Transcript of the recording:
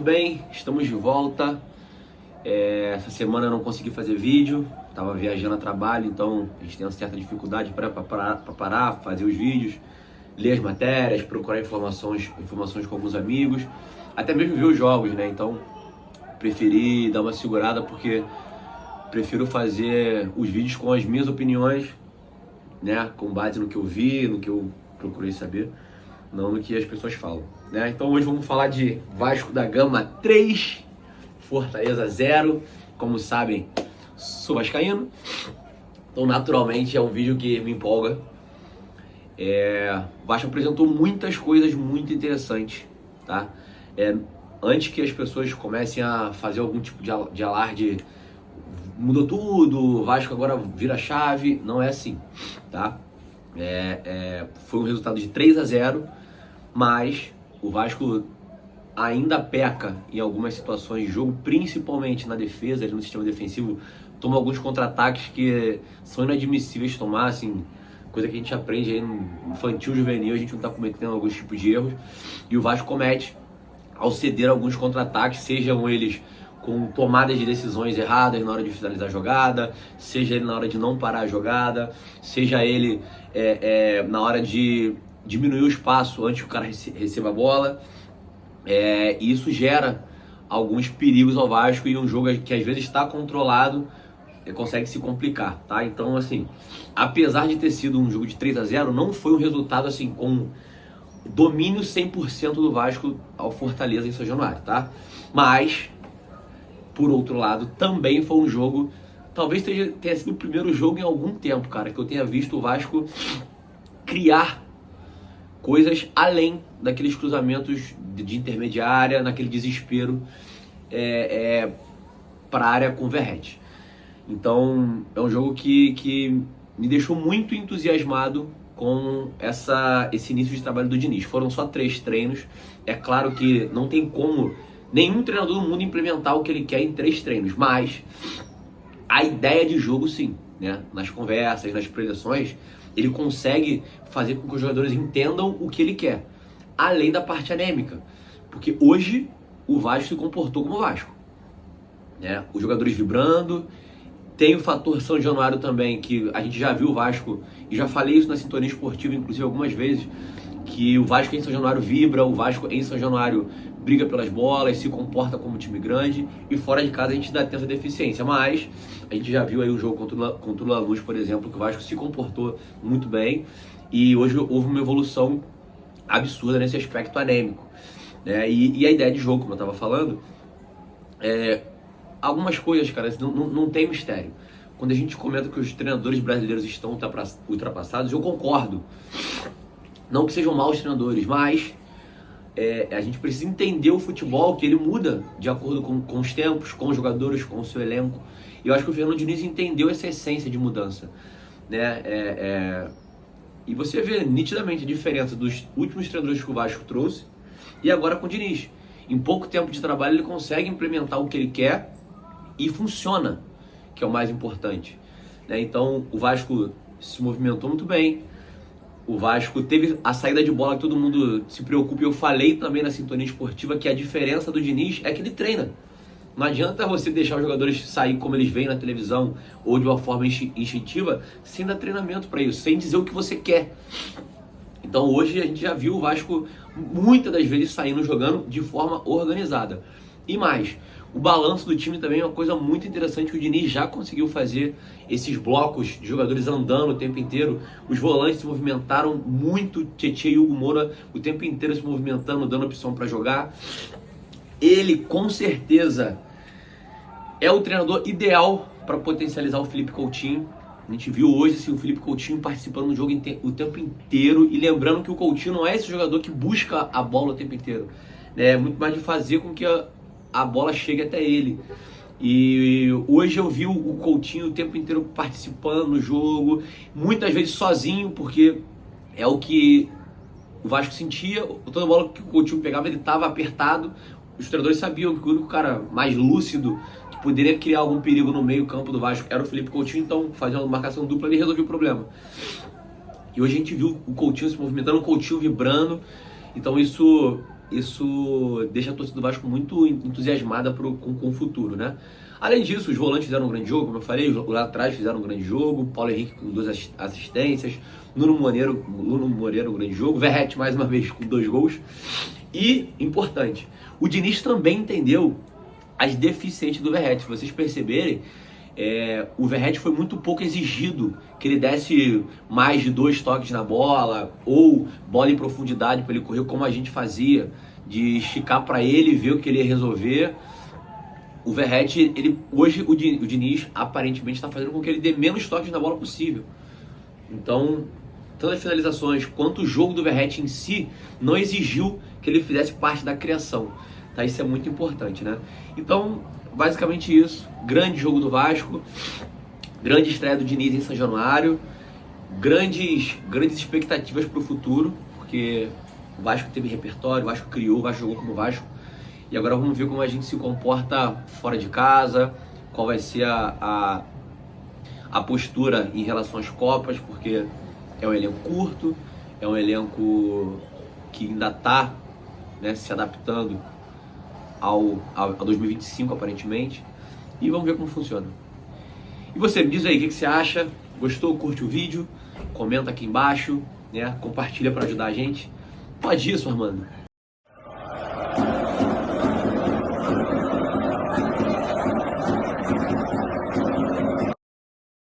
bem? Estamos de volta. Essa semana eu não consegui fazer vídeo, estava viajando a trabalho, então a gente tem uma certa dificuldade para parar, fazer os vídeos, ler as matérias, procurar informações com alguns amigos, até mesmo ver os jogos, né? Então preferi dar uma segurada porque prefiro fazer os vídeos com as minhas opiniões, né? Com base no que eu vi, no que eu procurei saber, não no que as pessoas falam, né? Então hoje vamos falar de Vasco da Gama 3, Fortaleza 0. Como sabem, sou vascaíno, então naturalmente é um vídeo que me empolga. O Vasco apresentou muitas coisas muito interessantes, tá? Antes que as pessoas comecem a fazer algum tipo de alarde, mudou tudo, o Vasco agora vira chave, não é assim, tá? Foi um resultado de 3-0, mas o Vasco ainda peca em algumas situações de jogo, principalmente na defesa, no sistema defensivo, toma alguns contra-ataques que são inadmissíveis de tomar, assim, coisa que a gente aprende aí no infantil, juvenil, a gente não tá cometendo alguns tipos de erros, e o Vasco comete ao ceder alguns contra-ataques, sejam eles com tomadas de decisões erradas na hora de finalizar a jogada, seja ele na hora de não parar a jogada, seja ele na hora de diminuir o espaço antes que o cara receba a bola. E isso gera alguns perigos ao Vasco, e um jogo que às vezes está controlado consegue se complicar, tá? Então, assim, apesar de ter sido um jogo de 3-0, não foi um resultado assim com domínio 100% do Vasco ao Fortaleza em São Januário, tá? Mas, por outro lado, também foi um jogo, talvez tenha sido o primeiro jogo em algum tempo, cara, que eu tenha visto o Vasco criar coisas além daqueles cruzamentos de intermediária, naquele desespero para a área com o Verratti. Então é um jogo que me deixou muito entusiasmado com esse início de trabalho do Diniz. Foram só 3 treinos. É claro que não tem como nenhum treinador do mundo implementar o que ele quer em 3 treinos, mas a ideia de jogo sim, né? Nas conversas, nas preleções, ele consegue fazer com que os jogadores entendam o que ele quer, além da parte anêmica, porque hoje o Vasco se comportou como Vasco, né? Os jogadores vibrando, tem o fator São Januário também, que a gente já viu o Vasco, e já falei isso na Sintonia Esportiva, inclusive algumas vezes, que o Vasco em São Januário vibra, o Vasco em São Januário briga pelas bolas, se comporta como time grande, e fora de casa a gente ainda tem essa deficiência, mas a gente já viu aí o jogo contra o Lanús, por exemplo, que o Vasco se comportou muito bem, e hoje houve uma evolução absurda nesse aspecto anêmico, né? E a ideia de jogo, como eu estava falando, algumas coisas, cara, não tem mistério. Quando a gente comenta que os treinadores brasileiros estão ultrapassados, eu concordo. Não que sejam maus treinadores, mas a gente precisa entender o futebol, que ele muda de acordo com os tempos, com os jogadores, com o seu elenco. E eu acho que o Fernando Diniz entendeu essa essência de mudança, né? E você vê nitidamente a diferença dos últimos treinadores que o Vasco trouxe e agora com o Diniz. Em pouco tempo de trabalho ele consegue implementar o que ele quer e funciona, que é o mais importante, né? Então o Vasco se movimentou muito bem. O Vasco teve a saída de bola que todo mundo se preocupa, e eu falei também na Sintonia Esportiva que a diferença do Diniz é que ele treina. Não adianta você deixar os jogadores sair como eles veem na televisão ou de uma forma instintiva, sem dar treinamento para isso, sem dizer o que você quer. Então hoje a gente já viu o Vasco muitas das vezes saindo jogando de forma organizada. E mais, o balanço do time também é uma coisa muito interessante que o Diniz já conseguiu fazer, esses blocos de jogadores andando o tempo inteiro. Os volantes se movimentaram muito, Tietê e Hugo Moura o tempo inteiro se movimentando, dando opção para jogar. Ele com certeza é o treinador ideal para potencializar o Felipe Coutinho. A gente viu hoje assim, o Felipe Coutinho participando do jogo o tempo inteiro, e lembrando que o Coutinho não é esse jogador que busca a bola o tempo inteiro, né? É muito mais de fazer com que a bola chegue até ele. E hoje eu vi o Coutinho o tempo inteiro participando do jogo, muitas vezes sozinho, porque é o que o Vasco sentia. Toda bola que o Coutinho pegava, ele estava apertado. Os treinadores sabiam que o único cara mais lúcido que poderia criar algum perigo no meio campo do Vasco era o Felipe Coutinho, então fazia uma marcação dupla e resolvia o problema. E hoje a gente viu o Coutinho se movimentando, o Coutinho vibrando. Então isso isso deixa a torcida do Vasco muito entusiasmada com o futuro, né? Além disso, os volantes fizeram um grande jogo, como eu falei, os lá atrás fizeram um grande jogo, Paulo Henrique com 2 assistências, Nuno Moreira um grande jogo, Verratti mais uma vez com 2 gols. E, importante, o Diniz também entendeu as deficiências do Verratti. Se vocês perceberem, o Verratti foi muito pouco exigido que ele desse mais de 2 toques na bola ou bola em profundidade para ele correr, como a gente fazia, de esticar para ele, ver o que ele ia resolver. O Verratti, hoje o Diniz aparentemente está fazendo com que ele dê menos toques na bola possível. Então, tanto as finalizações quanto o jogo do Verratti em si não exigiu que ele fizesse parte da criação. Tá? Isso é muito importante, né? Então, basicamente isso. Grande jogo do Vasco, grande estreia do Diniz em São Januário, grandes expectativas para o futuro, porque o Vasco teve repertório, o Vasco criou, o Vasco jogou como Vasco. E agora vamos ver como a gente se comporta fora de casa, qual vai ser a postura em relação às Copas, porque é um elenco curto, é um elenco que ainda está, né, se adaptando a 2025 aparentemente. E vamos ver como funciona. E você, me diz aí o que você acha? Gostou? Curte o vídeo? Comenta aqui embaixo, né? Compartilha para ajudar a gente. Pode isso, Armando.